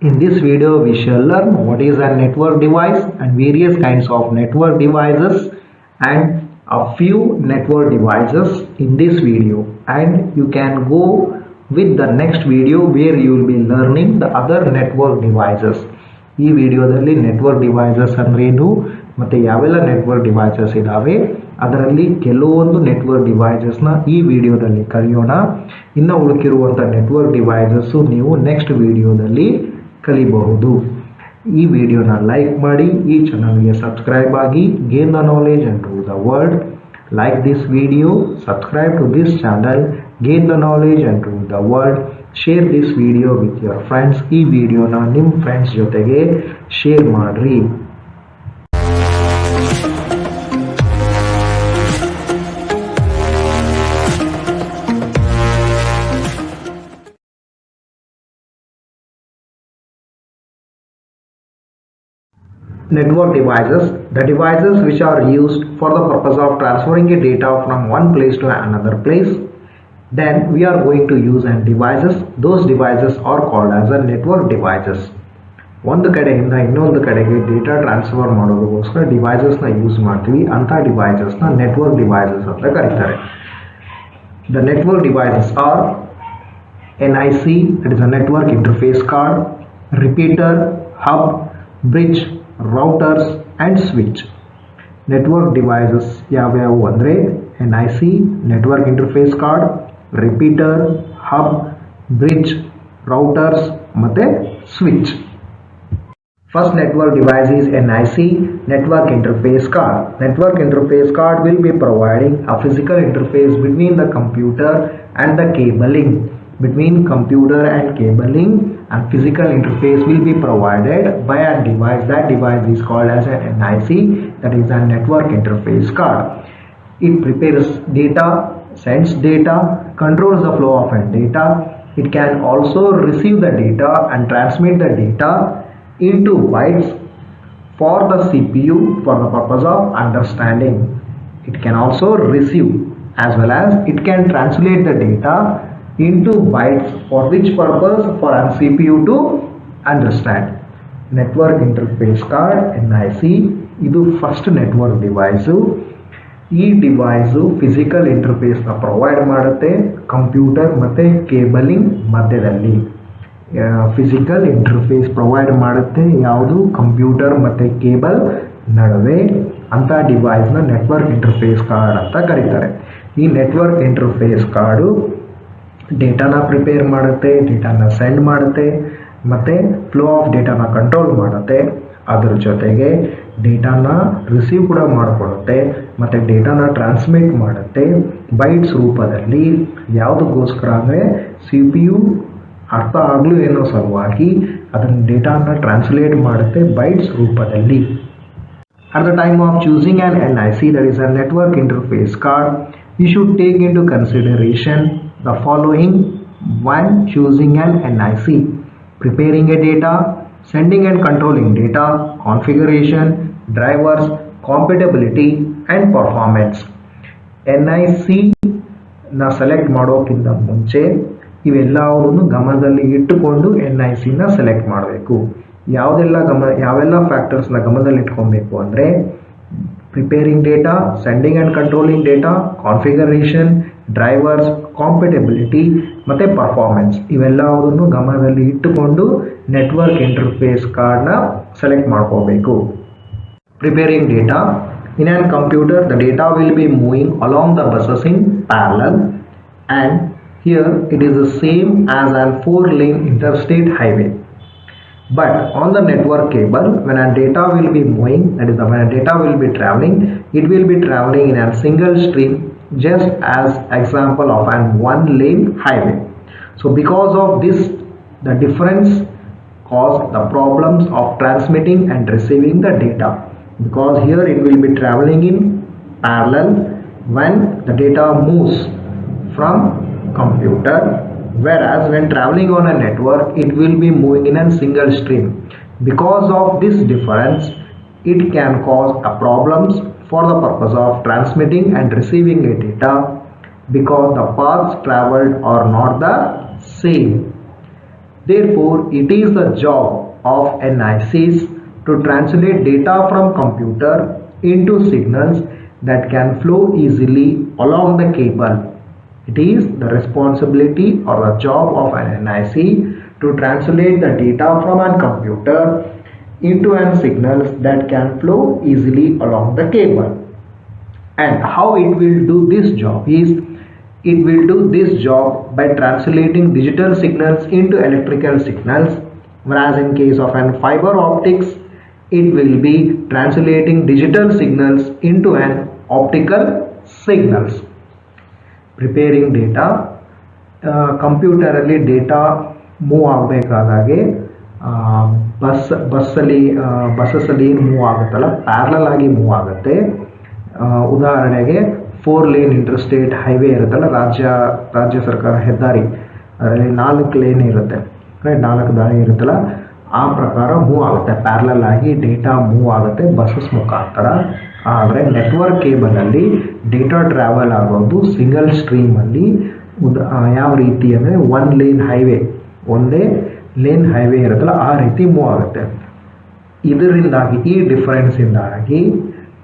In this video, we shall learn what is a network device and various kinds of network devices and a few network devices in this video. And you can go with the next video where you will be learning the other network devices. ಈ ವಿಡಿಯೋದಲ್ಲಿ network devices ಅಂದ್ರೆ ಏನು ಮತ್ತೆ ಯಾವೆಲ್ಲ network devices ಇದಾವೆ ಅದರಲ್ಲಿ ಕೆಲವೊಂದು network ಡಿವೈಸಸ್ನ ಈ ವಿಡಿಯೋದಲ್ಲಿ ಕಲಿಯೋಣ. ಇನ್ನು ಉಳಿದಿರುವಂಥ ನೆಟ್ವರ್ಕ್ ಡಿವೈಸಸ್ ನೀವು ನೆಕ್ಸ್ಟ್ ವಿಡಿಯೋದಲ್ಲಿ ಕಲಿಬಹುದು. ಈ ವಿಡಿಯೋನ ಲೈಕ್ ಮಾಡಿ, ಈ ಚಾನಲ್ಗೆ ಸಬ್ಸ್ಕ್ರೈಬ್ ಆಗಿ. Gain the knowledge and rule the world. Like this video, subscribe to this channel, gain the knowledge and rule the world. Share this video with your friends. ಈ ವಿಡಿಯೋನ ನಿಮ್ಮ ಫ್ರೆಂಡ್ಸ್ ಜೊತೆಗೆ ಶೇರ್ ಮಾಡ್ರಿ. Network devices, the devices which are used for the purpose of transferring a data from one place to another place. Then we are going to use and devices. Those devices are called as a network devices. ಒಂದು ಕಡೆಯಿಂದ ಇನ್ನೊಂದು ಕಡೆಗೆ data transfer ಮಾಡೋದಕ್ಕೋಸ್ಕರ ಡಿವೈಸಸ್ನ use ಮಾಡ್ತೀವಿ. ಅಂಥ ಡಿವೈಸಸ್ನ network devices ಅಂತ ಕರೀತಾರೆ. The network devices are NIC, that is a network interface card, repeater, hub, bridge, routers and switch. Network devices ಯಾವ್ಯಾವು ಅಂದರೆ NIC, network interface card, repeater, hub, bridge, routers ಮತ್ತೆ switch. First network device is NIC, network interface card. Network interface card will be providing a physical interface between the computer and the cabling. Between computer and cabling and physical interface will be provided by a device. That device is called as an NIC, that is a network interface card. It prepares data, sends data, controls the flow of data. It can also receive the data and transmit the data into bytes for the CPU for the purpose of understanding. It can also receive as well as it can translate the data into bytes, for which purpose? For a CPU to understand. Network interface card NIC ಇದು first network device. ಈ device physical ಇಂಟರ್ಫೇಸ್ನ provide ಮಾಡುತ್ತೆ computer ಮತ್ತು cabling ಮಧ್ಯದಲ್ಲಿ. Physical interface provide ಮಾಡುತ್ತೆ ಯಾವುದು? Computer ಮತ್ತು cable ನಡುವೆ. ಅಂಥ ಡಿವೈಸ್ನ ನೆಟ್ವರ್ಕ್ ಇಂಟರ್ಫೇಸ್ ಕಾರ್ಡ್ ಅಂತ ಕರೀತಾರೆ. ಈ ನೆಟ್ವರ್ಕ್ ಇಂಟರ್ಫೇಸ್ ಕಾರ್ಡು ಡೇಟಾನ ಪ್ರಿಪೇರ್ ಮಾಡುತ್ತೆ, ಡೇಟಾನ ಸೆಂಡ್ ಮಾಡುತ್ತೆ ಮತ್ತು ಫ್ಲೋ ಆಫ್ ಡೇಟಾನ ಕಂಟ್ರೋಲ್ ಮಾಡುತ್ತೆ. ಅದರ ಜೊತೆಗೆ ಡೇಟಾನ ರಿಸೀವ್ ಕೂಡ ಮಾಡಿಕೊಳ್ಳುತ್ತೆ ಮತ್ತು ಡೇಟಾನ ಟ್ರಾನ್ಸ್ಮಿಟ್ ಮಾಡುತ್ತೆ ಬೈಟ್ಸ್ ರೂಪದಲ್ಲಿ. ಯಾವುದಕ್ಕೋಸ್ಕರ ಅಂದರೆ CPU ಅರ್ಥ ಆಗಲು ಏನೋ ಸಲುವಾಗಿ ಅದನ್ನು ಡೇಟಾನ ಟ್ರಾನ್ಸ್ಲೇಟ್ ಮಾಡುತ್ತೆ ಬೈಟ್ಸ್ ರೂಪದಲ್ಲಿ. At the time of choosing an NIC, that is a network interface card, you should take into consideration the following. One, choosing an NIC, preparing a data, sending and controlling data, configuration, drivers, compatibility and performance. NIC ನ select ಮಾಡೋಕ್ಕಿಂತ ಮುಂಚೆ ಇವೆಲ್ಲವನ್ನು ಗಮನದಲ್ಲಿ ಇಟ್ಟುಕೊಂಡು NIC ನ select ಮಾಡಬೇಕು. ಯಾವೆಲ್ಲ ಫ್ಯಾಕ್ಟರ್ಸ್ನ ಗಮನದಲ್ಲಿ ಇಟ್ಕೊಬೇಕು ಅಂದರೆ preparing data, sending and controlling data, configuration, drivers, compatibility ಮತ್ತು ಪರ್ಫಾರ್ಮೆನ್ಸ್. ಇವೆಲ್ಲವನ್ನು ಗಮನದಲ್ಲಿ ಇಟ್ಟುಕೊಂಡು ನೆಟ್ವರ್ಕ್ ಇಂಟರ್ಫೇಸ್ ಕಾರ್ಡ್ನ ಸೆಲೆಕ್ಟ್ ಮಾಡ್ಕೋಬೇಕು. Preparing data. In an computer the data will be moving along the buses in parallel and here it is the same as on 4-lane interstate highway. But on the network cable, when a data will be moving, that is when a data will be traveling, it will be traveling in a single stream, just as example of an 1-lane highway. So because of this, the difference caused the problems of transmitting and receiving the data, because here it will be traveling in parallel when the data moves from computer, whereas when traveling on a network it will be moving in a single stream. Because of this difference, it can cause a problems for the purpose of transmitting and receiving a data, because the paths traveled are not the same. Therefore, it is the job of NICs to translate data from computer into signals that can flow easily along the cable. It is the responsibility or the job of an NIC to translate the data from a computer into an signals that can flow easily along the cable. And how it will do this job is, it will do this job by translating digital signals into electrical signals, whereas in case of an fiber optics, it will be translating digital signals into an optical signals. Preparing data, ಕಂಪ್ಯೂಟರಲ್ಲಿ data move ಆಗಬೇಕಾದಾಗೆ ಬಸ್ಸಲ್ಲಿ ಏನು move ಆಗುತ್ತಲ್ಲ parallel ಆಗಿ move ಆಗುತ್ತೆ. ಉದಾಹರಣೆಗೆ 4 lane interstate highway ಇರುತ್ತಲ್ಲ, ರಾಜ್ಯ ಸರ್ಕಾರ ಹೆದ್ದಾರಿ, ಅದರಲ್ಲಿ 4 ಲೇನ್ ಇರುತ್ತೆ, 4 ದಾರಿ ಇರುತ್ತಲ್ಲ, ಆ ಪ್ರಕಾರ ಮೂವ್ ಆಗುತ್ತೆ, ಪ್ಯಾರಲಲ್ ಆಗಿ ಡೇಟಾ ಮೂವ್ ಆಗುತ್ತೆ ಬಸ್ಸಸ್ ಮುಖಾಂತರ. ಆದರೆ ನೆಟ್ವರ್ಕ್ ಕೇಬಲಲ್ಲಿ ಡೇಟಾ ಟ್ರಾವೆಲ್ ಆಗೋದು ಸಿಂಗಲ್ ಸ್ಟ್ರೀಮಲ್ಲಿ. ಯಾವ ರೀತಿ ಅಂದರೆ 1 ಲೇನ್ ಹೈವೇ, ಒಂದೇ ಲೇನ್ ಹೈವೇ ಇರುತ್ತಲ್ಲ ಆ ರೀತಿ ಮೂವ್ ಆಗುತ್ತೆ. ಇದರಿಂದಾಗಿ ಈ ಡಿಫರೆನ್ಸಿಂದಾಗಿ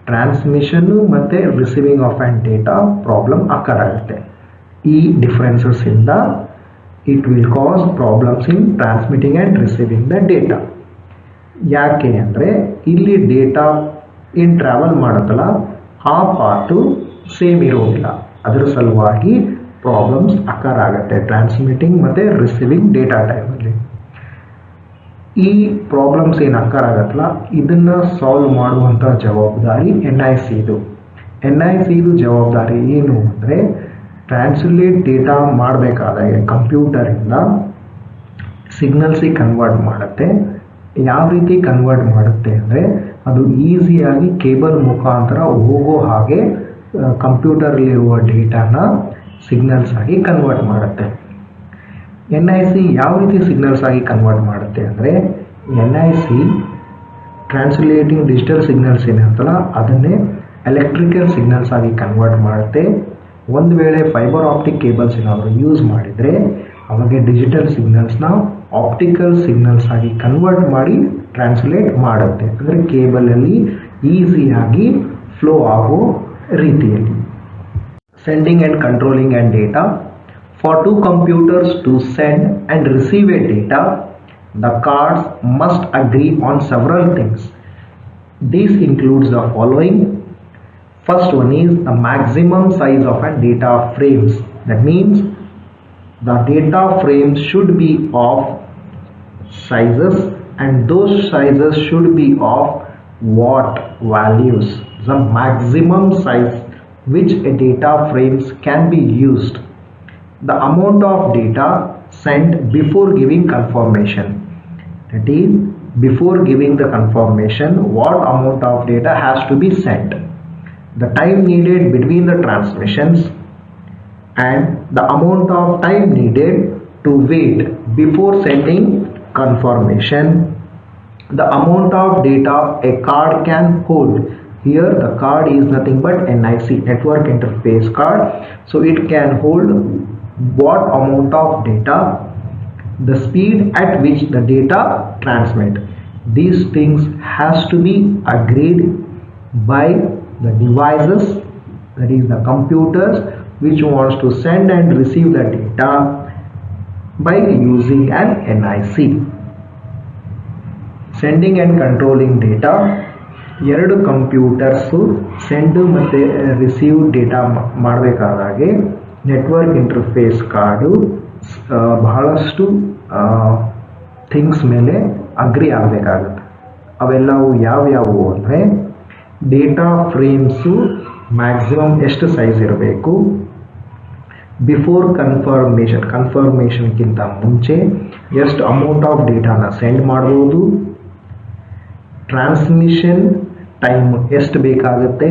ಟ್ರಾನ್ಸ್ಮಿಷನ್ನು ಮತ್ತು receiving of and data problem ಆಗುತ್ತೆ. ಈ ಡಿಫರೆನ್ಸಸ್ಸಿಂದ it will cause problems in transmitting and receiving the data. ಯಾಕೆ ಅಂದರೆ ಇಲ್ಲಿ ಡೇಟಾ ಏನು ಟ್ರಾವೆಲ್ ಮಾಡುತ್ತಲ್ಲ ಆ ಪಾರ್ಟು ಸೇಮ್ ಇರೋದಿಲ್ಲ, ಅದರ ಸಲುವಾಗಿ ಪ್ರಾಬ್ಲಮ್ಸ್ ಆಗುತ್ತೆ ಟ್ರಾನ್ಸ್ಮಿಟಿಂಗ್ ಮತ್ತು ರಿಸೀವಿಂಗ್ ಡೇಟಾ ಟೈಮಲ್ಲಿ. ಈ ಪ್ರಾಬ್ಲಮ್ಸ್ ಏನು ಆಗುತ್ತಲ್ಲ ಇದನ್ನು ಸಾಲ್ವ್ ಮಾಡುವಂಥ ಜವಾಬ್ದಾರಿ NICದು. NICದು ಜವಾಬ್ದಾರಿ ಏನು ಅಂದರೆ ಟ್ರಾನ್ಸ್ಲೇಟ್ ಡೇಟಾ ಮಾಡಬೇಕಾದಾಗ ಕಂಪ್ಯೂಟರಿಂದ ಸಿಗ್ನಲ್ಸಿಗೆ ಕನ್ವರ್ಟ್ ಮಾಡುತ್ತೆ. ಯಾವ ರೀತಿ ಕನ್ವರ್ಟ್ ಮಾಡುತ್ತೆ ಅಂದರೆ ಅದು ಈಸಿಯಾಗಿ ಕೇಬಲ್ ಮುಖಾಂತರ ಹೋಗೋ ಹಾಗೆ ಕಂಪ್ಯೂಟರಲ್ಲಿರುವ ಡೇಟಾನ ಸಿಗ್ನಲ್ಸ್ ಆಗಿ ಕನ್ವರ್ಟ್ ಮಾಡುತ್ತೆ. NIC ಯಾವ ರೀತಿ ಸಿಗ್ನಲ್ಸ್ ಆಗಿ ಕನ್ವರ್ಟ್ ಮಾಡುತ್ತೆ ಅಂದರೆ NIC ಟ್ರಾನ್ಸ್ಲೇಟಿಂಗ್ ಡಿಜಿಟಲ್ ಸಿಗ್ನಲ್ಸ್ ಏನಿರುತ್ತಲ್ಲ ಅದನ್ನೇ ಎಲೆಕ್ಟ್ರಿಕಲ್ ಸಿಗ್ನಲ್ಸ್ ಆಗಿ ಕನ್ವರ್ಟ್ ಮಾಡುತ್ತೆ. ಒಂದು ವೇಳೆ ಫೈಬರ್ ಆಪ್ಟಿಕ್ ಕೇಬಲ್ಸ್ ಏನಾದರೂ ಯೂಸ್ ಮಾಡಿದರೆ ಅವಾಗ ಡಿಜಿಟಲ್ ಸಿಗ್ನಲ್ಸ್ನ ಆಪ್ಟಿಕಲ್ ಸಿಗ್ನಲ್ಸ್ ಆಗಿ ಕನ್ವರ್ಟ್ ಮಾಡಿ ಟ್ರಾನ್ಸ್ಲೇಟ್ ಮಾಡುತ್ತೆ, ಅಂದರೆ ಕೇಬಲಲ್ಲಿ ಈಸಿಯಾಗಿ ಫ್ಲೋ ಆಗೋ ರೀತಿಯಲ್ಲಿ. Sending and controlling and data. For 2 computers to send and receive a data, the cards must agree on several things. This includes the following. First one is the maximum size of a data frames. That means the data frames should be of sizes, and those sizes should be of what values. The maximum size which a data frames can be used. The amount of data sent before giving confirmation. That is, before giving the confirmation, what amount of data has to be sent. The time needed between the transmissions and the amount of time needed to wait before sending confirmation. The amount of data a card can hold. Here the card is nothing but NIC, network interface card, so it can hold what amount of data, the speed at which the data transmit. These things has to be agreed by the devices, that is the computers which wants to send and receive the data by using an NIC. Sending and controlling data. ಎರಡು computers send ಮತ್ತು receive data ಮಾಡಬೇಕಾದಾಗೆ network interface card ಬಹಳಷ್ಟು things ಮೇಲೆ agree ಆಗಬೇಕಾಗುತ್ತೆ. ಅವೆಲ್ಲವು ಯಾವ್ಯಾವು ಅಂದರೆ data frames maximum ಎಷ್ಟು ಸೈಜ್ ಇರಬೇಕು, ಬಿಫೋರ್ ಕನ್ಫರ್ಮೇಷನ್ಗಿಂತ ಮುಂಚೆ ಎಷ್ಟು ಅಮೌಂಟ್ ಆಫ್ ಡೇಟಾನ ಸೆಂಡ್ ಮಾಡ್ಬೋದು, ಟ್ರಾನ್ಸ್ಮಿಷನ್ ಟೈಮ್ ಎಷ್ಟು ಬೇಕಾಗುತ್ತೆ,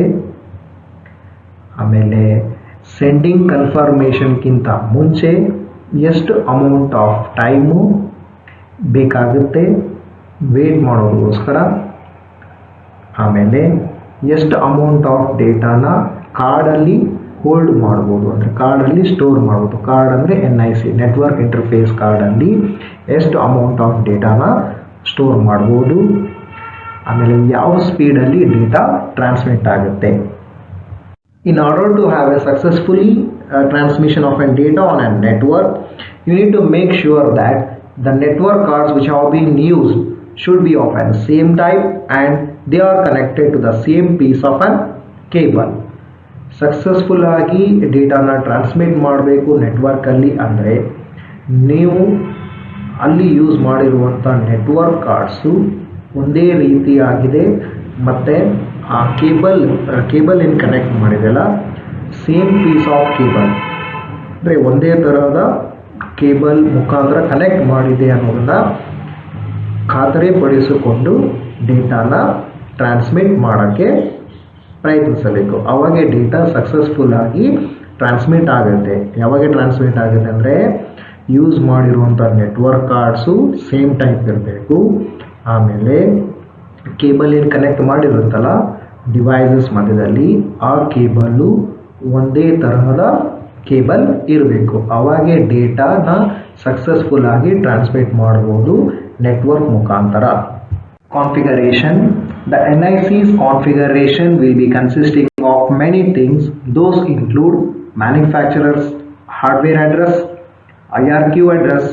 ಆಮೇಲೆ ಸೆಂಡಿಂಗ್ ಕನ್ಫರ್ಮೇಷನ್ಗಿಂತ ಮುಂಚೆ ಎಷ್ಟು ಅಮೌಂಟ್ ಆಫ್ ಟೈಮು ಬೇಕಾಗುತ್ತೆ ವೇಟ್ ಮಾಡೋದಕ್ಕೋಸ್ಕರ, ಆಮೇಲೆ ಎಷ್ಟು ಅಮೌಂಟ್ ಆಫ್ ಡೇಟಾನ ಕಾರ್ಡಲ್ಲಿ ಹೋಲ್ಡ್ ಮಾಡ್ಬೋದು, ಅಂದರೆ ಕಾರ್ಡಲ್ಲಿ ಸ್ಟೋರ್ ಮಾಡ್ಬೋದು. ಕಾರ್ಡ್ ಅಂದರೆ NIC ನೆಟ್ವರ್ಕ್ ಇಂಟರ್ಫೇಸ್ ಕಾರ್ಡಲ್ಲಿ ಎಷ್ಟು ಅಮೌಂಟ್ ಆಫ್ ಡೇಟಾನ ಸ್ಟೋರ್ ಮಾಡ್ಬೋದು, ಆಮೇಲೆ ಯಾವ ಸ್ಪೀಡಲ್ಲಿ ಡೇಟಾ ಟ್ರಾನ್ಸ್ಮಿಟ್ ಆಗುತ್ತೆ. In order to have a successfully transmission of a data on a network, you need to make sure that the network cards which have been used should be of the same type and they are connected to the same piece of a cable. Successful ಆಗಿ ಡೇಟಾನ transmit ಮಾಡಬೇಕು ನೆಟ್ವರ್ಕಲ್ಲಿ ಅಂದರೆ ನೀವು ಅಲ್ಲಿ use ಮಾಡಿರುವಂಥ network cards ಒಂದೇ ರೀತಿಯಾಗಿದೆ ಮತ್ತು ಆ ಕೇಬಲ್ ಏನು ಕನೆಕ್ಟ್ ಮಾಡಿದೆಯಲ್ಲ ಸೇಮ್ ಪೀಸ್ ಆಫ್ ಕೇಬಲ್ ಅಂದರೆ ಒಂದೇ ಥರದ ಕೇಬಲ್ ಮುಖಾಂತರ ಕನೆಕ್ಟ್ ಮಾಡಿದೆ ಅನ್ನೋದನ್ನು ಖಾತರಿಪಡಿಸಿಕೊಂಡು ಡೇಟಾನ ಟ್ರಾನ್ಸ್ಮಿಟ್ ಮಾಡೋಕ್ಕೆ ಪ್ರಯತ್ನಿಸಬೇಕು. ಆವಾಗ ಡೇಟಾ ಸಕ್ಸಸ್ಫುಲ್ ಆಗಿ ಟ್ರಾನ್ಸ್ಮಿಟ್ ಆಗುತ್ತೆ. ಯಾವಾಗ ಟ್ರಾನ್ಸ್ಮಿಟ್ ಆಗುತ್ತೆ ಅಂದರೆ ಯೂಸ್ ಮಾಡಿರುವಂಥ ನೆಟ್ವರ್ಕ್ ಕಾರ್ಡ್ಸು ಸೇಮ್ ಟೈಪ್ ಇರಬೇಕು, ಆಮೇಲೆ ಕೇಬಲ್ ಏನು ಕನೆಕ್ಟ್ ಮಾಡಿರುತ್ತಲ್ಲ ಡಿವೈಸಸ್ ಮಧ್ಯದಲ್ಲಿ ಆ ಕೇಬಲ್ಲು ಒಂದೇ ತರಹದ ಕೇಬಲ್ ಇರಬೇಕು. ಆವಾಗೇ ಡೇಟಾನ ಸಕ್ಸಸ್ಫುಲ್ ಆಗಿ ಟ್ರಾನ್ಸ್ಮಿಟ್ ಮಾಡ್ಬೋದು ನೆಟ್ವರ್ಕ್ ಮುಖಾಂತರ. Configuration. The NIC's configuration will be consisting of many things. Those include manufacturer's hardware address, IRQ address,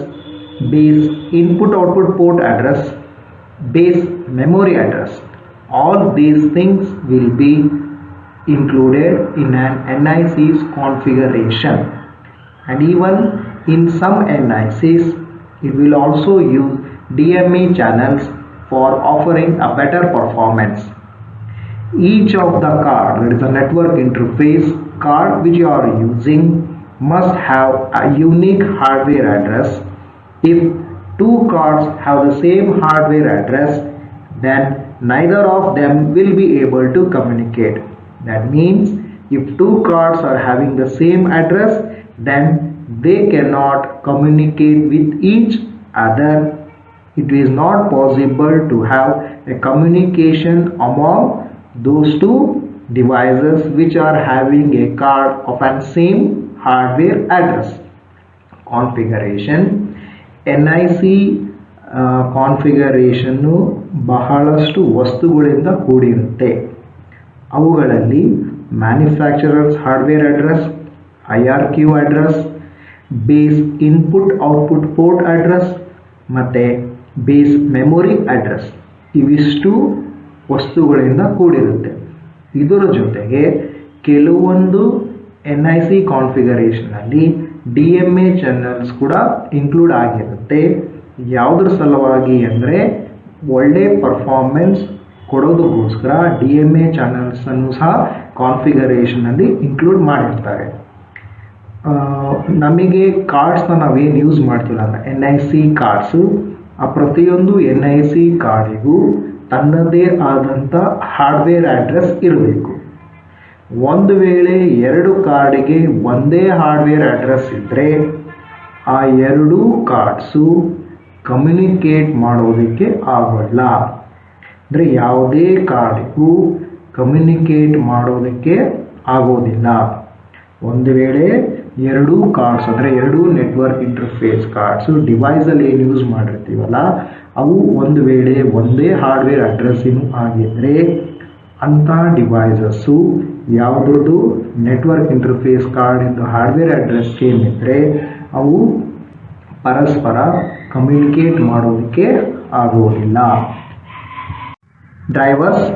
base input-output port address, base memory address. All these things will be included in an NIC's configuration. And even in some NICs, it will also use DMA channels for offering a better performance. Each of the card, that is a network interface card which you are using, must have a unique hardware address. If two cards have the same hardware address, then neither of them will be able to communicate. That means if two cards are having the same address, then they cannot communicate with each other. It is not possible to have a communication among those two devices which are having a card of the same hardware address. Configuration. NIC configuration ಬಹಳಷ್ಟು ವಸ್ತುಗಳಿಂದ ಕೂಡಿರುತ್ತೆ. ಅವುಗಳಲ್ಲಿ manufacturers hardware address, IRQ address, base input output port address ಮತ್ತು base memory address ಇವಿಷ್ಟು ವಸ್ತುಗಳಿಂದ ಕೂಡಿರುತ್ತೆ. ಇದರ ಜೊತೆಗೆ ಕೆಲವೊಂದು NIC ಕಾನ್ಫಿಗರೇಷನಲ್ಲಿ DMA ಚಾನಲ್ಸ್ ಕೂಡ ಇನ್ಕ್ಲೂಡ್ ಆಗಿರುತ್ತೆ. ಯಾವುದ್ರ ಸಲುವಾಗಿ ಅಂದರೆ ಒಳ್ಳೆ ಪರ್ಫಾರ್ಮೆನ್ಸ್ ಕೊಡೋದಕ್ಕೋಸ್ಕರ DMA ಚಾನಲ್ಸನ್ನು ಸಹ ಕಾನ್ಫಿಗರೇಷನಲ್ಲಿ ಇನ್ಕ್ಲೂಡ್ ಮಾಡಿರ್ತಾರೆ. ನಮಗೆ ಕಾರ್ಡ್ಸ್ನ ನಾವೇನು ಯೂಸ್ ಮಾಡ್ತೀವಲ್ಲ NIC ಕಾರ್ಡ್ಸು, ಆ ಪ್ರತಿಯೊಂದು NIC ಕಾರ್ಡಿಗೂ ತನ್ನದೇ ಆದಂಥ ಹಾರ್ಡ್ವೇರ್ ಅಡ್ರೆಸ್ ಇರಬೇಕು. ಒಂದು ವೇಳೆ ಎರಡು ಕಾರ್ಡಿಗೆ ಒಂದೇ ಹಾರ್ಡ್ವೇರ್ ಅಡ್ರೆಸ್ ಇದ್ದರೆ ಆ ಎರಡೂ ಕಾರ್ಡ್ಸು ಕಮ್ಯುನಿಕೇಟ್ ಮಾಡೋದಕ್ಕೆ ಆಗೋಲ್ಲ. ಅಂದರೆ ಯಾವುದೇ ಕಾರ್ಡಿಗೂ ಕಮ್ಯುನಿಕೇಟ್ ಮಾಡೋದಕ್ಕೆ ಆಗೋದಿಲ್ಲ. ಒಂದು ವೇಳೆ ಎರಡೂ ಕಾರ್ಡ್ಸ್ ಅಂದರೆ ಎರಡೂ ನೆಟ್ವರ್ಕ್ ಇಂಟರ್ಫೇಸ್ ಕಾರ್ಡ್ಸು ಡಿವೈಸಲ್ಲಿ ಏನು ಯೂಸ್ ಮಾಡಿರ್ತೀವಲ್ಲ ಅವು ಒಂದು ವೇಳೆ ಒಂದೇ ಹಾರ್ಡ್ವೇರ್ ಅಡ್ರೆಸ್ಸಿನೂ ಆಗಿದ್ದರೆ ಅಂಥ ಡಿವೈಸಸ್ಸು ಯಾವುದ್ರದ್ದು ನೆಟ್ವರ್ಕ್ ಇಂಟರ್ಫೇಸ್ ಕಾರ್ಡಿಂದು ಹಾರ್ಡ್ವೇರ್ ಅಡ್ರೆಸ್ ಸೇಮ್ ಇದ್ದರೆ ಅವು ಪರಸ್ಪರ ಕಮ್ಯುನಿಕೇಟ್ ಮಾಡೋದಕ್ಕೆ ಆಗೋದಿಲ್ಲ. Drivers.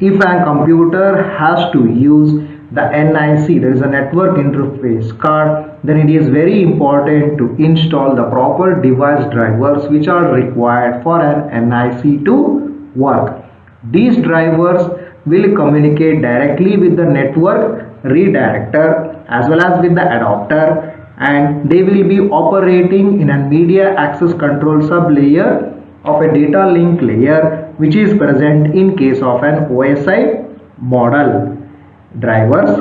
If a computer has to use the NIC, there is a network interface card, then it is very important to install the proper device drivers which are required for an NIC to work. These drivers will communicate directly with the network redirector as well as with the adapter, and they will be operating in a media access control sub-layer of a data link layer which is present in case of an OSI model. Drivers.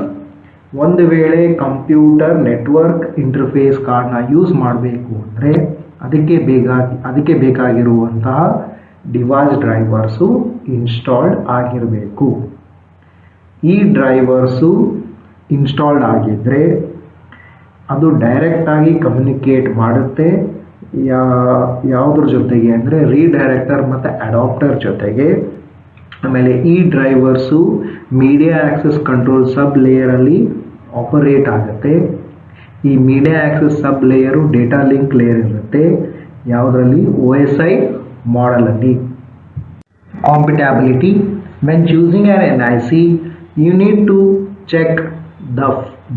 ಒಂದು ವೇಳೆ computer network interface ಕಾರ್ಡ್ನ use ಮಾಡಬೇಕು ಅಂದರೆ ಅದಕ್ಕೆ ಬೇಕಾಗಿರುವಂತಹ device drivers installed ಆಗಿರಬೇಕು. ಈ drivers installed ಆಗಿದ್ದರೆ ಅದು ಡೈರೆಕ್ಟಾಗಿ ಕಮ್ಯುನಿಕೇಟ್ ಮಾಡುತ್ತೆ ಯಾವುದ್ರ ಜೊತೆಗೆ ಅಂದರೆ ರೀಡೈರೆಕ್ಟರ್ ಮತ್ತು ಅಡಾಪ್ಟರ್ ಜೊತೆಗೆ. ಆಮೇಲೆ ಈ ಡ್ರೈವರ್ಸು ಮೀಡಿಯಾ ಆಕ್ಸೆಸ್ ಕಂಟ್ರೋಲ್ ಸಬ್ ಲೇಯರಲ್ಲಿ ಆಪರೇಟ್ ಆಗುತ್ತೆ. ಈ ಮೀಡಿಯಾ ಆಕ್ಸೆಸ್ ಸಬ್ ಲೇಯರು ಡೇಟಾ ಲಿಂಕ್ ಲೇಯರ್ ಇರುತ್ತೆ ಯಾವುದರಲ್ಲಿ OSI ಮಾಡೆಲಲ್ಲಿ. Compatibility. When choosing an NIC, you need to check the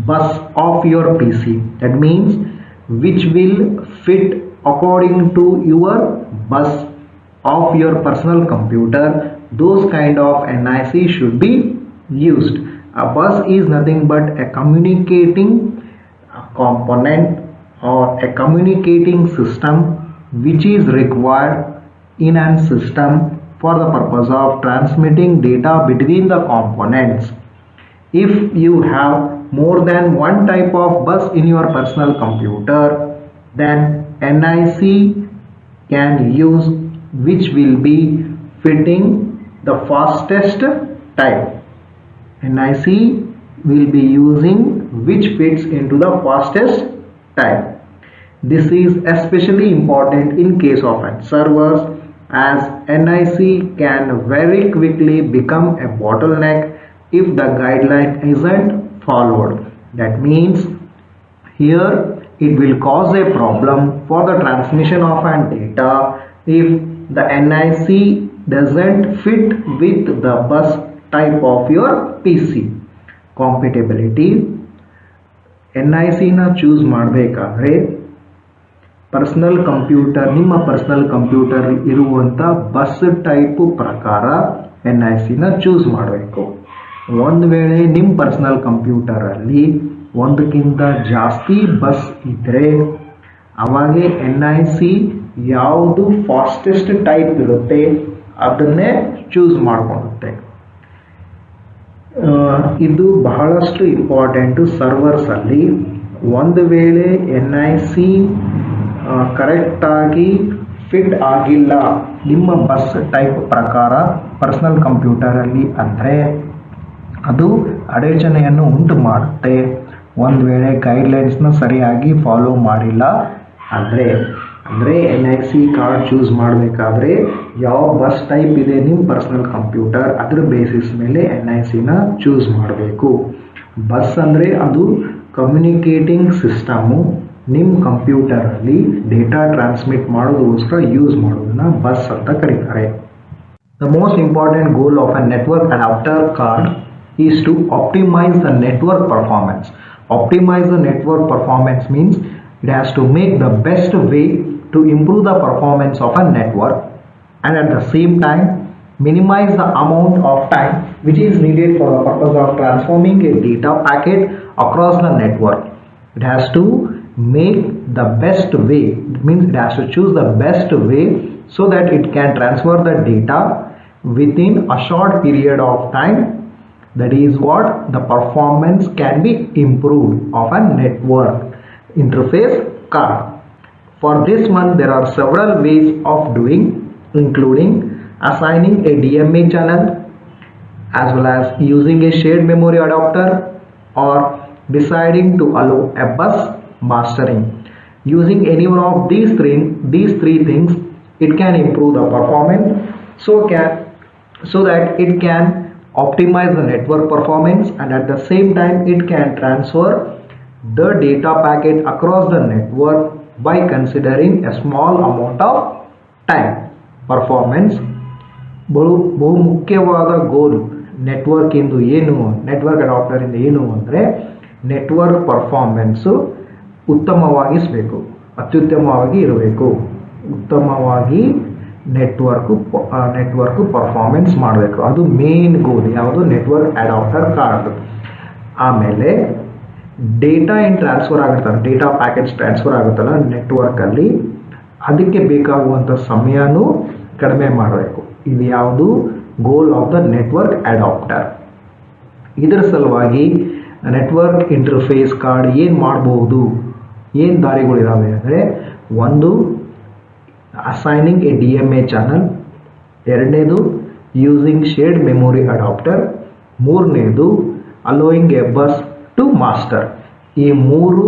bus of your PC. That means which will fit according to your bus of your personal computer. Those kind of NIC should be used. A bus is nothing but a communicating component or a communicating system which is required in a system for the purpose of transmitting data between the components. If you have more than one type of bus in your personal computer, then NIC can use which will be fitting the fastest type. NIC will be using which fits into the fastest type. This is especially important in case of servers, as NIC can very quickly become a bottleneck if the guideline isn't followed. That means here it will cause a problem for the transmission of an data if the NIC doesn't fit with the bus type of your PC. Compatibility. NIC ನ choose ಮಾಡಬೇಕಾದ್ರೆ personal computer, ನಿಮ್ಮ personal computer ಇರುವಂಥ bus type ಪ್ರಕಾರ NIC ನ choose ಮಾಡಬೇಕು. ಒಂದು ವೇಳೆ ನಿಮ್ಮ ಪರ್ಸನಲ್ ಕಂಪ್ಯೂಟರಲ್ಲಿ ಒಂದಕ್ಕಿಂತ ಜಾಸ್ತಿ ಬಸ್ ಇದ್ದರೆ ಅವಾಗ NIC ಯಾವುದು ಫಾಸ್ಟೆಸ್ಟ್ ಟೈಪ್ ಇರುತ್ತೆ ಅದನ್ನೇ ಚೂಸ್ ಮಾಡಿಕೊಳ್ಳುತ್ತೆ. ಇದು ಬಹಳಷ್ಟು ಇಂಪಾರ್ಟೆಂಟು ಸರ್ವರ್ಸಲ್ಲಿ. ಒಂದು ವೇಳೆ NIC ಕರೆಕ್ಟಾಗಿ ಫಿಟ್ ಆಗಿಲ್ಲ ನಿಮ್ಮ ಬಸ್ ಟೈಪ್ ಪ್ರಕಾರ ಪರ್ಸನಲ್ ಕಂಪ್ಯೂಟರಲ್ಲಿ ಅಂದರೆ ಅದು ಅಡಚಣೆಯನ್ನು ಉಂಟು ಮಾಡುತ್ತೆ. ಒಂದು ವೇಳೆ ಗೈಡ್ಲೈನ್ಸ್ನ ಸರಿಯಾಗಿ ಫಾಲೋ ಮಾಡಿಲ್ಲ ಅಂದರೆ NIC ಕಾರ್ಡ್ ಚೂಸ್ ಮಾಡಬೇಕಾದ್ರೆ ಯಾವ ಬಸ್ ಟೈಪ್ ಇದೆ ನಿಮ್ಮ ಪರ್ಸನಲ್ ಕಂಪ್ಯೂಟರ್ ಅದ್ರ ಬೇಸಿಸ್ ಮೇಲೆ NICನ ಚೂಸ್ ಮಾಡಬೇಕು. ಬಸ್ ಅಂದರೆ ಅದು ಕಮ್ಯುನಿಕೇಟಿಂಗ್ ಸಿಸ್ಟಮು. ನಿಮ್ಮ ಕಂಪ್ಯೂಟರಲ್ಲಿ ಡೇಟಾ ಟ್ರಾನ್ಸ್ಮಿಟ್ ಮಾಡೋದಕ್ಕೋಸ್ಕರ ಯೂಸ್ ಮಾಡೋದನ್ನ ಬಸ್ ಅಂತ ಕರೀತಾರೆ. The most important goal of a network adapter card is to optimize the network performance. Optimize the network performance means it has to make the best way to improve the performance of a network and at the same time minimize the amount of time which is needed for the purpose of transforming a data packet across the network. It has to make the best way. It means it has to choose the best way so that it can transfer the data within a short period of time. That is what the performance can be improved of a network interface card. For this one there are several ways of doing, including assigning a DMA channel as well as using a shared memory adapter or deciding to allow a bus mastering. Using any one of these three things, it can improve the performance so that it can optimize the network performance and at the same time it can transfer the data packet across the network by considering a small amount of time. Performance ಬಹು ಮುಖ್ಯವಾದ ಗೋಲ್ network ಇಂದು ಏನು, network adapter ಇಂದ ಏನು ಅಂದರೆ network performance ಉತ್ತಮವಾಗಿಸಬೇಕು, ಅತ್ಯುತ್ತಮವಾಗಿ ಇರಬೇಕು. ಉತ್ತಮವಾಗಿ network performance ಮಾಡಬೇಕು. ಅದು ಮೇನ್ ಗೋಲ್ ಯಾವುದು, ನೆಟ್ವರ್ಕ್ ಅಡಾಪ್ಟರ್ ಕಾರ್ಡ್. ಆಮೇಲೆ ಡೇಟಾ ಏನು ಟ್ರಾನ್ಸ್ಫರ್ ಆಗುತ್ತಲ್ಲ, ಡೇಟಾ ಪ್ಯಾಕೆಟ್ಸ್ ಟ್ರಾನ್ಸ್ಫರ್ ಆಗುತ್ತಲ್ಲ ನೆಟ್ವರ್ಕಲ್ಲಿ, ಅದಕ್ಕೆ ಬೇಕಾಗುವಂಥ ಸಮಯನೂ ಕಡಿಮೆ ಮಾಡಬೇಕು. ಇದು ಯಾವುದು goal of the network adapter. ಇದರ ಸಲುವಾಗಿ ನೆಟ್ವರ್ಕ್ ಇಂಟರ್ಫೇಸ್ ಕಾರ್ಡ್ ಏನು ಮಾಡಬಹುದು, ಏನು ದಾರಿಗಳಿದ್ದಾವೆ ಅಂದರೆ, ಒಂದು ಅಸೈನಿಂಗ್ ಎ DMA ಚಾನಲ್, ಎರಡನೇದು ಯೂಸಿಂಗ್ ಶೇರ್ಡ್ ಮೆಮೊರಿ ಅಡಾಪ್ಟರ್, ಮೂರನೇದು allowing A bus to master. ಈ ಮೂರು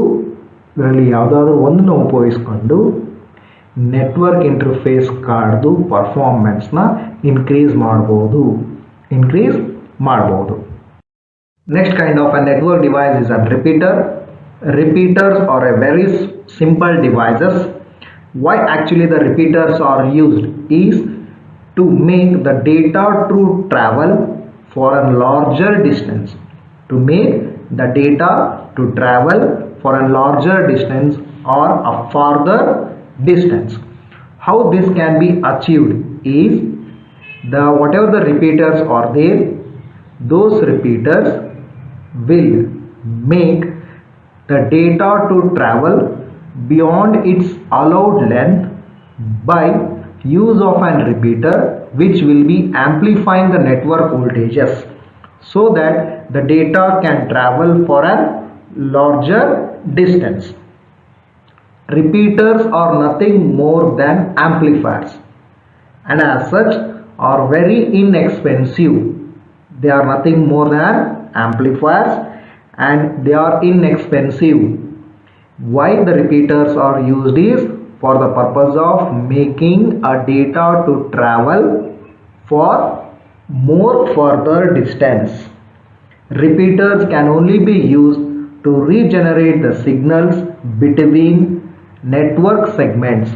ಇದರಲ್ಲಿ ಯಾವುದಾದ್ರೂ ಒಂದನ್ನು ಉಪಯೋಗಿಸ್ಕೊಂಡು ನೆಟ್ವರ್ಕ್ ಇಂಟರ್ಫೇಸ್ ಕಾರ್ಡ್ದು ಪರ್ಫಾರ್ಮೆನ್ಸ್ನ ಇನ್ಕ್ರೀಸ್ ಮಾಡ್ಬೋದು. Next kind of a network device is a repeater. Repeaters are a very simple devices. Why actually the repeaters are used is to make the data to travel for a larger distance. To make the data to travel for a larger distance or a farther distance. How this can be achieved is whatever the repeaters are there, those repeaters will make the data to travel beyond its allowed length by use of an repeater, which will be amplifying the network voltages so that the data can travel for a larger distance. Repeaters are nothing more than amplifiers and as such are very inexpensive. They are nothing more than amplifiers and they are inexpensive. Why the repeaters are used is for the purpose of making a data to travel for more further distance. Repeaters can only be used to regenerate the signals between network segments.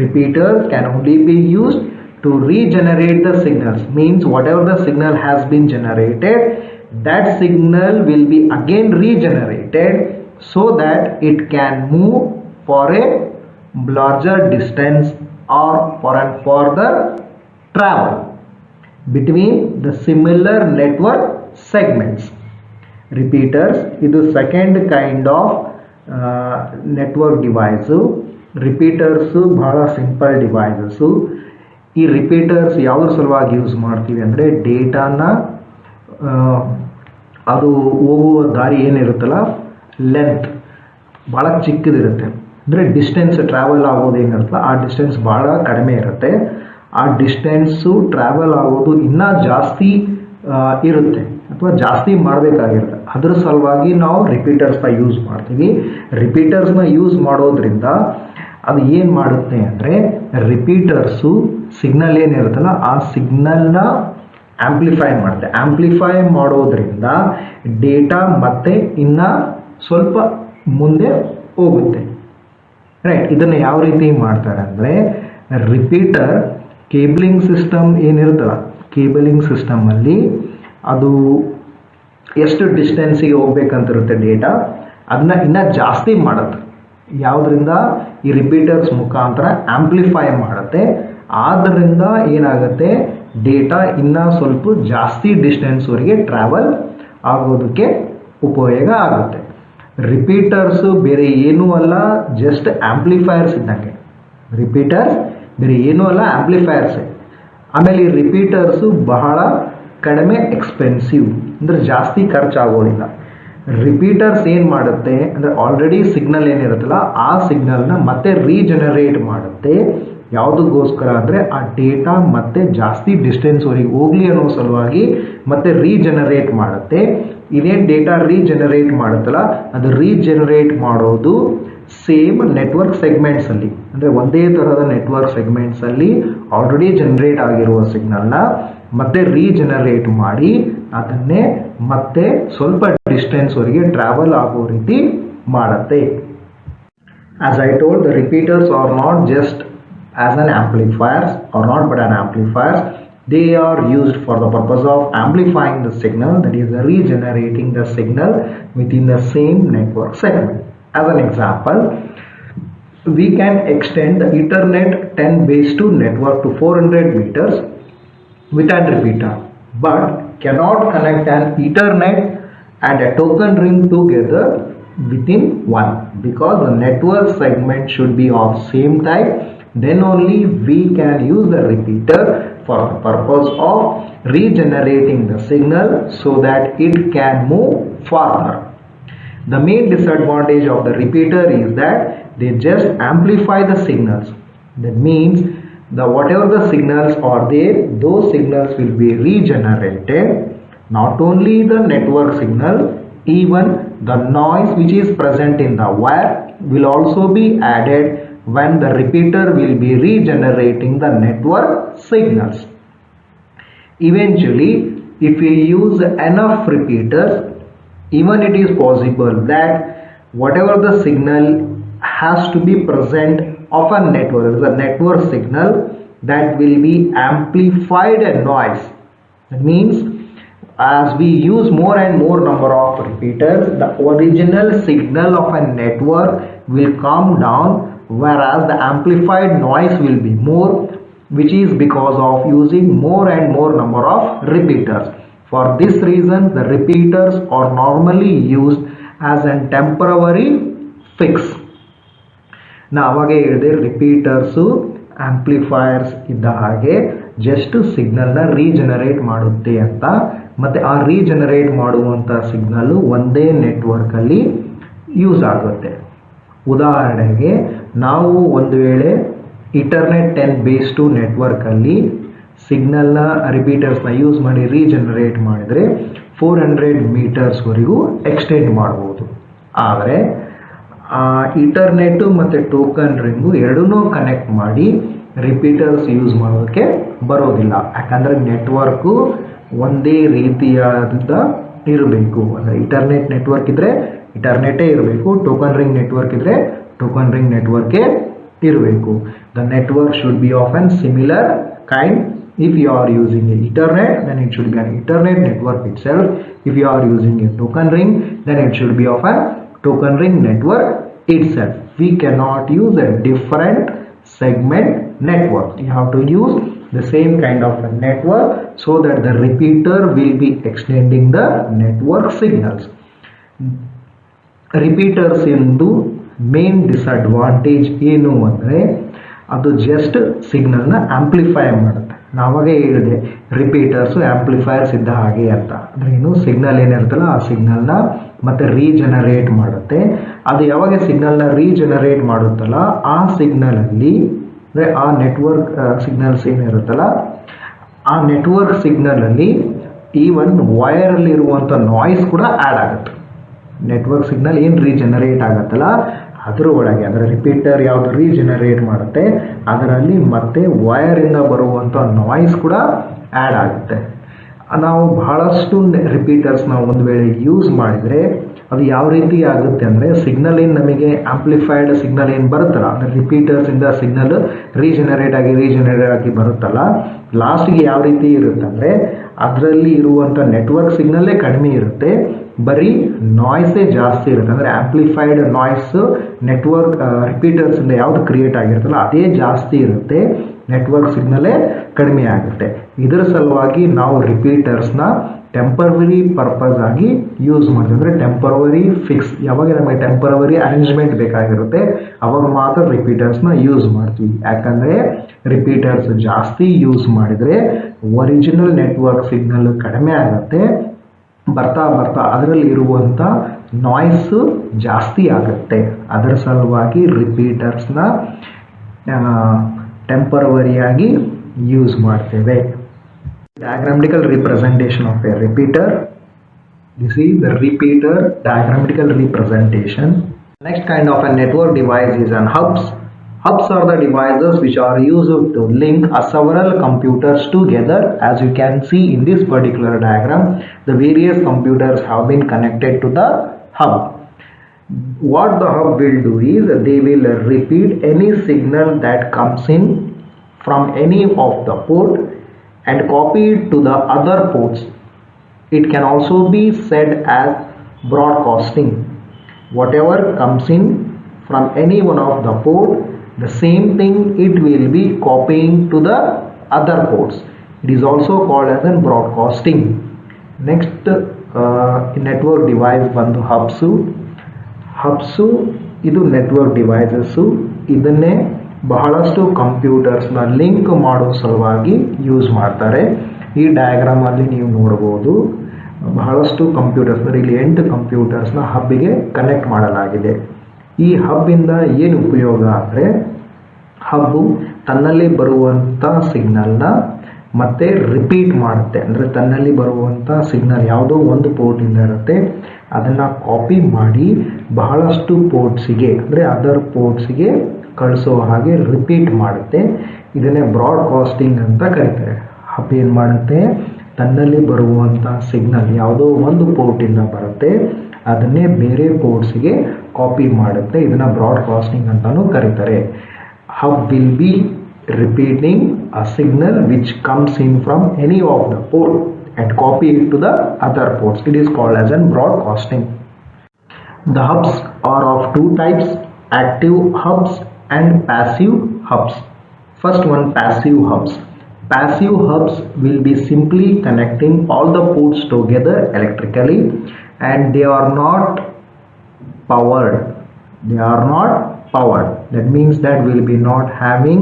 Repeaters can only be used to regenerate the signals, means whatever the signal has been generated, that signal will be again regenerated so that it can move for a larger distance or for a further travel between the similar network segments. Repeaters ಇದು second kind of network device. Repeaters ಬಹಳ simple devices. ಈ repeaters ಯಾವುದ್ರ ಸಲುವಾಗಿ use ಮಾಡ್ತೀವಿ ಅಂದರೆ ಡೇಟಾನ ಅದು ಹೋಗುವ ದಾರಿ ಏನಿರುತ್ತಲ್ಲ ಲೆಂತ್ ಭಾಳ ಚಿಕ್ಕದಿರುತ್ತೆ. ಅಂದರೆ ಡಿಸ್ಟೆನ್ಸ್ ಟ್ರಾವೆಲ್ ಆಗೋದು ಏನಿರುತ್ತಲ್ಲ ಆ ಡಿಸ್ಟೆನ್ಸ್ ಭಾಳ ಕಡಿಮೆ ಇರುತ್ತೆ. ಆ ಡಿಸ್ಟೆನ್ಸು ಟ್ರಾವೆಲ್ ಆಗೋದು ಇನ್ನೂ ಜಾಸ್ತಿ ಇರುತ್ತೆ ಅಥವಾ ಜಾಸ್ತಿ ಮಾಡಬೇಕಾಗಿರುತ್ತೆ. ಅದರ ಸಲುವಾಗಿ ನಾವು ರಿಪೀಟರ್ಸ್ನ ಯೂಸ್ ಮಾಡ್ತೀವಿ. ರಿಪೀಟರ್ಸ್ನ ಯೂಸ್ ಮಾಡೋದ್ರಿಂದ ಅದು ಏನು ಮಾಡುತ್ತೆ ಅಂದರೆ ರಿಪೀಟರ್ಸು ಸಿಗ್ನಲ್ ಏನಿರುತ್ತಲ್ಲ ಆ ಸಿಗ್ನಲ್ನ ಆಂಪ್ಲಿಫೈ ಮಾಡುತ್ತೆ. ಆಂಪ್ಲಿಫೈ ಮಾಡೋದ್ರಿಂದ ಡೇಟಾ ಮತ್ತೆ ಇನ್ನು ಸ್ವಲ್ಪ ಮುಂದೆ ಹೋಗುತ್ತೆ. ರೈಟ್, ಇದನ್ನು ಯಾವ ರೀತಿ ಮಾಡ್ತಾರೆ ಅಂದರೆ ರಿಪೀಟರ್ ಕೇಬಲಿಂಗ್ ಸಿಸ್ಟಮ್ ಏನಿರುತ್ತಲ್ಲ ಕೇಬಲಿಂಗ್ ಸಿಸ್ಟಮಲ್ಲಿ ಅದು ಎಷ್ಟು ಡಿಸ್ಟೆನ್ಸಿಗೆ ಹೋಗ್ಬೇಕಂತಿರುತ್ತೆ ಡೇಟಾ, ಅದನ್ನ ಇನ್ನೂ ಜಾಸ್ತಿ ಮಾಡುತ್ತೆ. ಯಾವುದರಿಂದ ಈ ರಿಪೀಟರ್ಸ್ ಮುಖಾಂತರ ಆಂಪ್ಲಿಫೈ ಮಾಡುತ್ತೆ. ಆದ್ದರಿಂದ ಏನಾಗುತ್ತೆ ಡೇಟಾ ಇನ್ನೂ ಸ್ವಲ್ಪ ಜಾಸ್ತಿ ಡಿಸ್ಟೆನ್ಸ್ವರೆಗೆ ಟ್ರಾವೆಲ್ ಆಗೋದಕ್ಕೆ ಉಪಯೋಗ ಆಗುತ್ತೆ. ರಿಪೀಟರ್ಸು ಬೇರೆ ಏನೂ ಅಲ್ಲ, ಜಸ್ಟ್ ಆಂಪ್ಲಿಫೈಯರ್ಸ್ ಇದ್ದಂಗೆ. ರಿಪೀಟರ್ಸ್ ಬೇರೆ ಏನೂ ಅಲ್ಲ, ಆಂಪ್ಲಿಫೈಯರ್ಸೇ. ಆಮೇಲೆ ಈ ರಿಪೀಟರ್ಸು ಬಹಳ ಕಡಿಮೆ ಎಕ್ಸ್ಪೆನ್ಸಿವ್, ಅಂದರೆ ಜಾಸ್ತಿ ಖರ್ಚಾಗೋದಿಲ್ಲ. ರಿಪೀಟರ್ಸ್ ಏನು ಮಾಡುತ್ತೆ ಅಂದರೆ ಆಲ್ರೆಡಿ ಸಿಗ್ನಲ್ ಏನಿರುತ್ತಲ್ಲ ಆ ಸಿಗ್ನಲ್ನ ಮತ್ತೆ ರೀಜನರೇಟ್ ಮಾಡುತ್ತೆ. ಯಾವುದಕ್ಕೋಸ್ಕರ ಅಂದರೆ ಆ ಡೇಟಾ ಮತ್ತೆ ಜಾಸ್ತಿ ಡಿಸ್ಟೆನ್ಸ್ವರೆಗೆ ಹೋಗಲಿ ಅನ್ನೋ ಸಲುವಾಗಿ ಮತ್ತೆ ರೀಜನರೇಟ್ ಮಾಡುತ್ತೆ. ಇದೇನು ಡೇಟಾ ರೀಜನರೇಟ್ ಮಾಡುತ್ತಲ್ಲ ಅದು ರೀಜನರೇಟ್ ಮಾಡೋದು ಸೇಮ್ ನೆಟ್ವರ್ಕ್ ಸೆಗ್ಮೆಂಟ್ಸಲ್ಲಿ, ಅಂದರೆ ಒಂದೇ ಥರದ ನೆಟ್ವರ್ಕ್ ಸೆಗ್ಮೆಂಟ್ಸಲ್ಲಿ ಆಲ್ರೆಡಿ ಜನರೇಟ್ ಆಗಿರುವ ಸಿಗ್ನಲ್ನ ಮತ್ತೆ ರೀಜನರೇಟ್ ಮಾಡಿ ಅದನ್ನೇ ಮತ್ತೆ ಸ್ವಲ್ಪ ಡಿಸ್ಟೆನ್ಸ್ವರೆಗೆ ಟ್ರಾವೆಲ್ ಆಗೋ ರೀತಿ ಮಾಡುತ್ತೆ. As I told, the repeaters are not just as an amplifiers or not but an amplifiers. They are used for the purpose of amplifying the signal, that is regenerating the signal within the same network segment. As an example, we can extend the Ethernet 10 network to 400 meters with a repeater, but cannot connect an Ethernet and a token ring together within one, because the network segment should be of same type. Then only we can use the repeater for the purpose of regenerating the signal so that it can move farther. The main disadvantage of the repeater is that they just amplify the signals. That means whatever the signals are there, those signals will be regenerated. Not only the network signal, Even the noise which is present in the wire will also be added when the repeater will be regenerating the network signals. Eventually, if we use enough repeaters, even it is possible that whatever the signal has to be present of a network, the network signal, that will be amplified a noise. That means as we use more and more number of repeaters, the original signal of a network will come down, whereas the amplified noise will be more, which is because of using more and more number of repeaters. For this reason, the repeaters are normally used as a temporary fix. ನಾವು ಅವಾಗೆ ಹೇಳಿದೆ ರಿಪೀಟರ್ಸು amplifiers ಇದ್ದ ಹಾಗೆ just ಸಿಗ್ನಲ್ನ regenerate ಮಾಡುತ್ತೆ ಅಂತ. ಮತ್ತು ಆ ರೀಜನರೇಟ್ ಮಾಡುವಂಥ ಸಿಗ್ನಲ್ಲು ಒಂದೇ ನೆಟ್ವರ್ಕಲ್ಲಿ ಯೂಸ್ ಆಗುತ್ತೆ. ಉದಾಹರಣೆಗೆ ನಾವು ಒಂದು ವೇಳೆ ಇಟರ್ನೆಟ್ 10/2 ನೆಟ್ವರ್ಕಲ್ಲಿ ಸಿಗ್ನಲ್ನ ರಿಪೀಟರ್ಸ್ನ ಯೂಸ್ ಮಾಡಿ ರೀಜನರೇಟ್ ಮಾಡಿದರೆ 400 ಮೀಟರ್ಸ್ವರೆಗೂ ಎಕ್ಸ್ಟೆಂಡ್ ಮಾಡ್ಬೋದು. ಆದರೆ ಇಂಟರ್ನೆಟ್ಟು ಮತ್ತು ಟೋಕನ್ ರಿಂಗು ಎರಡನ್ನೂ ಕನೆಕ್ಟ್ ಮಾಡಿ ರಿಪೀಟರ್ಸ್ ಯೂಸ್ ಮಾಡೋದಕ್ಕೆ ಬರೋದಿಲ್ಲ. ಯಾಕಂದರೆ ನೆಟ್ವರ್ಕು ಒಂದೇ ರೀತಿಯಾದ ಇರಬೇಕು. ಅಂದರೆ ಇಂಟರ್ನೆಟ್ ನೆಟ್ವರ್ಕ್ ಇದ್ದರೆ ಇಂಟರ್ನೆಟ್ಟೇ ಇರಬೇಕು, ಟೋಕನ್ ರಿಂಗ್ ನೆಟ್ವರ್ಕ್ ಇದ್ದರೆ ಟೋಕನ್ ರಿಂಗ್ ನೆಟ್ವರ್ಕೇ ಇರಬೇಕು. The network should be of on similar kind. If you are using a Ethernet, then it should be an Ethernet network itself. If you are using a token ring, then it should be of a token ring network itself. We cannot use a different segment network. You have to use the same kind of a network so that the repeater will be extending the network signals. Repeaters ಇಂದು main disadvantage ಏನು ಅಂದರೆ ಅದು just ಸಿಗ್ನಲ್ನ amplify ಮಾಡುತ್ತೆ. ನಾವಾಗೇ ಹೇಳಿದೆ ರಿಪೀಟರ್ಸು amplifiers ಇದ್ದ ಹಾಗೆ ಅಂತ. ಅಂದರೆ ಏನು ಸಿಗ್ನಲ್ ಏನಿರುತ್ತಲ್ಲ ಆ ಸಿಗ್ನಲ್ನ ಮತ್ತೆ ರೀಜನರೇಟ್ ಮಾಡುತ್ತೆ. ಅದು ಯಾವಾಗ ಸಿಗ್ನಲ್ನ ರೀಜನರೇಟ್ ಮಾಡುತ್ತಲ್ಲ ಆ ಸಿಗ್ನಲಲ್ಲಿ ಅಂದರೆ ಆ ನೆಟ್ವರ್ಕ್ ಸಿಗ್ನಲ್ಸ್ ಏನಿರುತ್ತಲ್ಲ ಆ ನೆಟ್ವರ್ಕ್ ಸಿಗ್ನಲಲ್ಲಿ ಈವನ್ ವೈರಲ್ಲಿರುವಂಥ ನಾಯ್ಸ್ ಕೂಡ ಆ್ಯಡ್ ಆಗುತ್ತೆ. ನೆಟ್ವರ್ಕ್ ಸಿಗ್ನಲ್ ಏನು ರೀಜನರೇಟ್ ಆಗುತ್ತಲ್ಲ ಅದರ ಒಳಗೆ, ಅಂದರೆ ರಿಪೀಟರ್ ಯಾವುದು ರೀಜನರೇಟ್ ಮಾಡುತ್ತೆ ಅದರಲ್ಲಿ ಮತ್ತೆ ವೈರಿಂದ ಬರುವಂಥ ನಾಯ್ಸ್ ಕೂಡ ಆ್ಯಡ್ ಆಗುತ್ತೆ. ನಾವು ಬಹಳಷ್ಟು ರಿಪೀಟರ್ಸ್ನ ಒಂದು ವೇಳೆ ಯೂಸ್ ಮಾಡಿದರೆ ಅದು ಯಾವ ರೀತಿ ಆಗುತ್ತೆ ಅಂದರೆ ಸಿಗ್ನಲ್ ಏನು ನಮಗೆ ಆಂಪ್ಲಿಫೈಡ್ ಸಿಗ್ನಲ್ ಏನು ಬರುತ್ತಲ್ಲ ಅಂದರೆ ರಿಪೀಟರ್ಸಿಂದ ಸಿಗ್ನಲ್ ರೀಜನರೇಟ್ ಆಗಿ ಬರುತ್ತಲ್ಲ, ಲಾಸ್ಟಿಗೆ ಯಾವ ರೀತಿ ಇರುತ್ತೆ ಅಂದರೆ ಅದರಲ್ಲಿ ಇರುವಂಥ ನೆಟ್ವರ್ಕ್ ಸಿಗ್ನಲ್ಲೇ ಕಡಿಮೆ ಇರುತ್ತೆ, ಬರೀ ನಾಯ್ಸೇ ಜಾಸ್ತಿ ಇರುತ್ತೆ. ಅಂದರೆ ಆಂಪ್ಲಿಫೈಡ್ ನಾಯ್ಸ್ ನೆಟ್ವರ್ಕ್ ರಿಪೀಟರ್ಸಿಂದ ಯಾವುದು ಕ್ರಿಯೇಟ್ ಆಗಿರುತ್ತಲ್ಲ ಅದೇ ಜಾಸ್ತಿ ಇರುತ್ತೆ, ನೆಟ್ವರ್ಕ್ ಸಿಗ್ನಲೇ ಕಡಿಮೆ ಆಗುತ್ತೆ. ಇದರ ಸಲುವಾಗಿ ನಾವು ರಿಪೀಟರ್ಸ್ನ ಟೆಂಪರರಿ ಪರ್ಪಸ್ ಆಗಿ ಯೂಸ್ ಮಾಡ್ತೀವಿ. ಅಂದರೆ ಟೆಂಪರರಿ ಫಿಕ್ಸ್, ಯಾವಾಗ ನಮಗೆ ಟೆಂಪರರಿ ಅರೇಂಜ್ಮೆಂಟ್ ಬೇಕಾಗಿರುತ್ತೆ ಅವಾಗ ಮಾತ್ರ ರಿಪೀಟರ್ಸ್ನ ಯೂಸ್ ಮಾಡ್ತೀವಿ. ಯಾಕಂದರೆ ರಿಪೀಟರ್ಸ್ ಜಾಸ್ತಿ ಯೂಸ್ ಮಾಡಿದರೆ ಒರಿಜಿನಲ್ ನೆಟ್ವರ್ಕ್ ಸಿಗ್ನಲ್ ಕಡಿಮೆ ಆಗುತ್ತೆ, ಬರ್ತಾ ಬರ್ತಾ ಅದರಲ್ಲಿ ಇರುವಂಥ ನಾಯ್ಸು ಜಾಸ್ತಿ ಆಗುತ್ತೆ. ಅದರ ಸಲುವಾಗಿ ರಿಪೀಟರ್ಸ್ನ ಟೆಂಪರವರಿಯಾಗಿ ಯೂಸ್ ಮಾಡ್ತೇವೆ. Diagrammatical representation of a repeater. This is the repeater diagrammatical representation. Next kind of a network device is an hubs. Hubs are the devices which are used to link several computers together. As you can see in this particular diagram, the various computers have been connected to the hub. What the hub will do is they will repeat any signal that comes in from any of the port and copy it to the other ports. It can also be said as broadcasting. Whatever comes in from any one of the port, the same thing it will be copying to the other ports. It is also called as an broadcasting. Next network device ಬಂದು ಹಬ್ಸು. ಹಬ್ಸು ಇದು network devices. ಇದನ್ನೇ ಬಹಳಷ್ಟು ಕಂಪ್ಯೂಟರ್ಸ್ನ link ಮಾಡೋ ಸಲುವಾಗಿ use ಮಾಡ್ತಾರೆ. ಈ ಡಯಾಗ್ರಾಮಲ್ಲಿ ನೀವು ನೋಡ್ಬೋದು ಬಹಳಷ್ಟು ಕಂಪ್ಯೂಟರ್ಸ್, ಇಲ್ಲಿ 8 ಕಂಪ್ಯೂಟರ್ಸ್ನ ಹಬ್ಬಿಗೆ ಕನೆಕ್ಟ್ ಮಾಡಲಾಗಿದೆ. ಈ ಹಬ್ಬಿಂದ ಏನು ಉಪಯೋಗ ಅಂದರೆ ಹಬ್ಬು ತನ್ನಲ್ಲಿ ಬರುವಂಥ ಸಿಗ್ನಲ್ನ ಮತ್ತು ರಿಪೀಟ್ ಮಾಡುತ್ತೆ. ಅಂದರೆ ತನ್ನಲ್ಲಿ ಬರುವಂಥ ಸಿಗ್ನಲ್ ಯಾವುದೋ ಒಂದು ಪೋರ್ಟಿಂದ ಇರುತ್ತೆ, ಅದನ್ನು ಕಾಪಿ ಮಾಡಿ ಬಹಳಷ್ಟು ಪೋರ್ಟ್ಸಿಗೆ ಅಂದರೆ ಅದರ್ ಪೋರ್ಟ್ಸಿಗೆ ಕಳಿಸೋ ಹಾಗೆ ರಿಪೀಟ್ ಮಾಡುತ್ತೆ. ಇದನ್ನೇ ಬ್ರಾಡ್ಕಾಸ್ಟಿಂಗ್ ಅಂತ ಕರೀತಾರೆ. ಹಬ್ ಏನು ಮಾಡುತ್ತೆ, ತನ್ನಲ್ಲಿ ಬರುವಂಥ ಸಿಗ್ನಲ್ ಯಾವುದೋ ಒಂದು ಪೋರ್ಟಿಂದ ಬರುತ್ತೆ, ಅದನ್ನೇ ಬೇರೆ ಪೋರ್ಟ್ಸ್ಗೆ ಕಾಪಿ ಮಾಡುತ್ತೆ. ಇದನ್ನು ಬ್ರಾಡ್ಕಾಸ್ಟಿಂಗ್ ಅಂತಲೂ ಕರೀತಾರೆ. Hub will be repeating a signal which comes in from any of the port and copy it to the other ports. It is called as an broadcasting. The hubs are of two types, active hubs and passive hubs. First one, passive hubs. Passive hubs will be simply connecting all the ports together electrically and they are not powered. They are not powered. That means that we'll be not having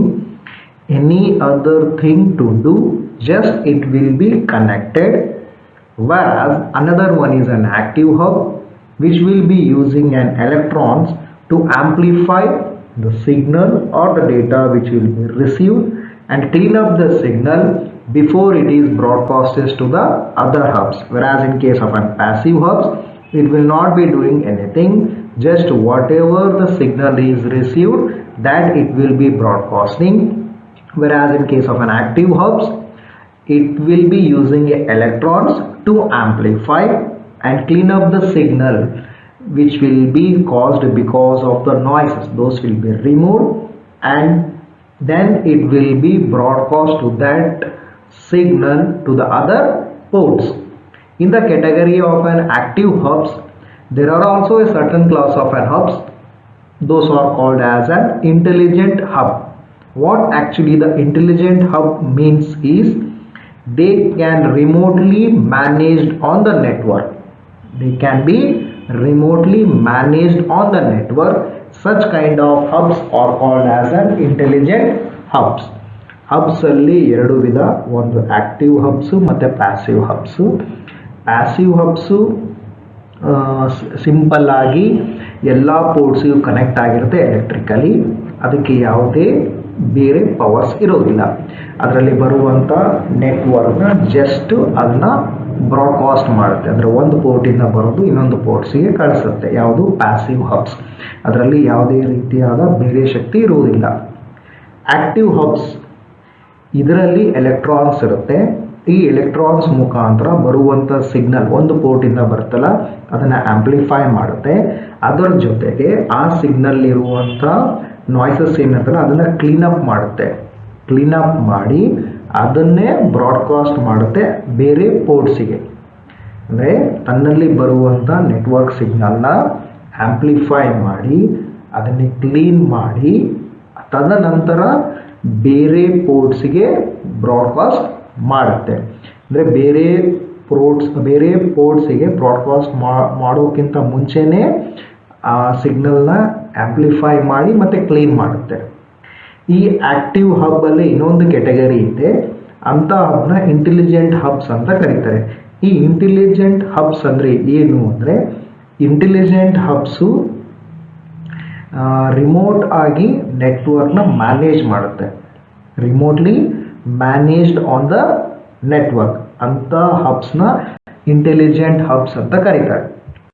any other thing to do, just it will be connected. Whereas another one is an active hub which will be using an electrons to amplify the signal or the data which will be received and clean up the signal before it is broadcasted to the other hubs. Whereas in case of an passive hubs, it will not be doing anything, just whatever the signal is received that it will be broadcasting. Whereas in case of an active hubs, it will be using electrons to amplify and clean up the signal which will be caused because of the noises. Those will be removed and then it will be broadcast to that signal to the other ports. In the category of an active hubs, there are also a certain class of an hubs. Those are called as an intelligent hub. What actually the intelligent hub means is they can remotely managed on the network. They can be remotely managed on the network. Such kind of hubs are called as an intelligent hubs. Hubs ಅಲ್ಲಿ ಎರಡು ವಿಧ, ಒಂದು active hubs ಮತ್ತು passive ಹಬ್ಸು. Passive ಹಬ್ಸು simple ಆಗಿ ಎಲ್ಲ ಪೋರ್ಟ್ಸಿಗೂ connect ಆಗಿರುತ್ತೆ electrically. ಅದಕ್ಕೆ ಯಾವುದೇ ಬೇರೆ ಪವರ್ಸ್ ಇರೋದಿಲ್ಲ. ಅದರಲ್ಲಿ ಬರುವಂಥ ನೆಟ್ವರ್ಕ್ನ ಜಸ್ಟ್ ಅದನ್ನು ಬ್ರಾಡ್ಕಾಸ್ಟ್ ಮಾಡುತ್ತೆ. ಅಂದರೆ ಒಂದು ಪೋರ್ಟಿಂದ ಬರೋದು ಇನ್ನೊಂದು ಪೋರ್ಟ್ಸಿಗೆ ಕಳಿಸುತ್ತೆ. ಯಾವುದು ಪ್ಯಾಸಿವ್ ಹಬ್ಸ್. ಅದರಲ್ಲಿ ಯಾವುದೇ ರೀತಿಯಾದ ಬೇರೆ ಶಕ್ತಿ ಇರುವುದಿಲ್ಲ. ಆಕ್ಟಿವ್ ಹಬ್ಸ್ ಇದರಲ್ಲಿ ಎಲೆಕ್ಟ್ರಾನ್ಸ್ ಇರುತ್ತೆ. ಈ ಎಲೆಕ್ಟ್ರಾನ್ಸ್ ಮುಖಾಂತರ ಬರುವಂಥ ಸಿಗ್ನಲ್ ಒಂದು ಪೋರ್ಟಿಂದ ಬರುತ್ತಲ್ಲ, ಅದನ್ನು ಆಂಪ್ಲಿಫೈ ಮಾಡುತ್ತೆ. ಅದರ ಜೊತೆಗೆ ಆ ಸಿಗ್ನಲ್ ಇರುವಂಥ ನಾಯ್ಸಸ್ ಏನಿರ್ತಲ್ಲ ಅದನ್ನು ಕ್ಲೀನಪ್ ಮಾಡುತ್ತೆ. ಕ್ಲೀನಪ್ ಮಾಡಿ ಅದನ್ನೇ ಬ್ರಾಡ್ಕಾಸ್ಟ್ ಮಾಡುತ್ತೆ ಬೇರೆ ಪೋರ್ಟ್ಸಿಗೆ. ಅಂದರೆ ತನ್ನಲ್ಲಿ ಬರುವಂಥ ನೆಟ್ವರ್ಕ್ ಸಿಗ್ನಲ್ನ ಆಂಪ್ಲಿಫೈ ಮಾಡಿ ಅದನ್ನೇ ಕ್ಲೀನ್ ಮಾಡಿ ತದನಂತರ ಬೇರೆ ಪೋರ್ಟ್ಸಿಗೆ ಬ್ರಾಡ್ಕಾಸ್ಟ್ ಮಾಡುತ್ತೆ. ಅಂದರೆ ಬೇರೆ ಪೋರ್ಟ್ಸಿಗೆ ಬ್ರಾಡ್ಕಾಸ್ಟ್ ಮಾಡೋಕ್ಕಿಂತ ಮುಂಚೆನೇ ಆ ಸಿಗ್ನಲ್ನ ಆಂಪ್ಲಿಫೈ ಮಾಡಿ ಮತ್ತು ಕ್ಲೀನ್ ಮಾಡುತ್ತೆ. ಈ ಆಕ್ಟಿವ್ ಹಬ್ಬಲ್ಲಿ ಇನ್ನೊಂದು ಕೆಟಗರಿ ಇದೆ. ಅಂಥ ಹಬ್ನ ಇಂಟೆಲಿಜೆಂಟ್ ಹಬ್ಸ್ ಅಂತ ಕರೀತಾರೆ. ಈ ಇಂಟೆಲಿಜೆಂಟ್ ಹಬ್ಸ್ ಅಂದರೆ ಏನು ಅಂದರೆ, ಇಂಟೆಲಿಜೆಂಟ್ ಹಬ್ಸು ರಿಮೋಟ್ ಆಗಿ ನೆಟ್ವರ್ಕ್ನ ಮ್ಯಾನೇಜ್ ಮಾಡುತ್ತೆ. Remotely managed on the network. ಅಂಥ ಹಬ್ಸ್ನ ಇಂಟೆಲಿಜೆಂಟ್ ಹಬ್ಸ್ ಅಂತ ಕರೀತಾರೆ.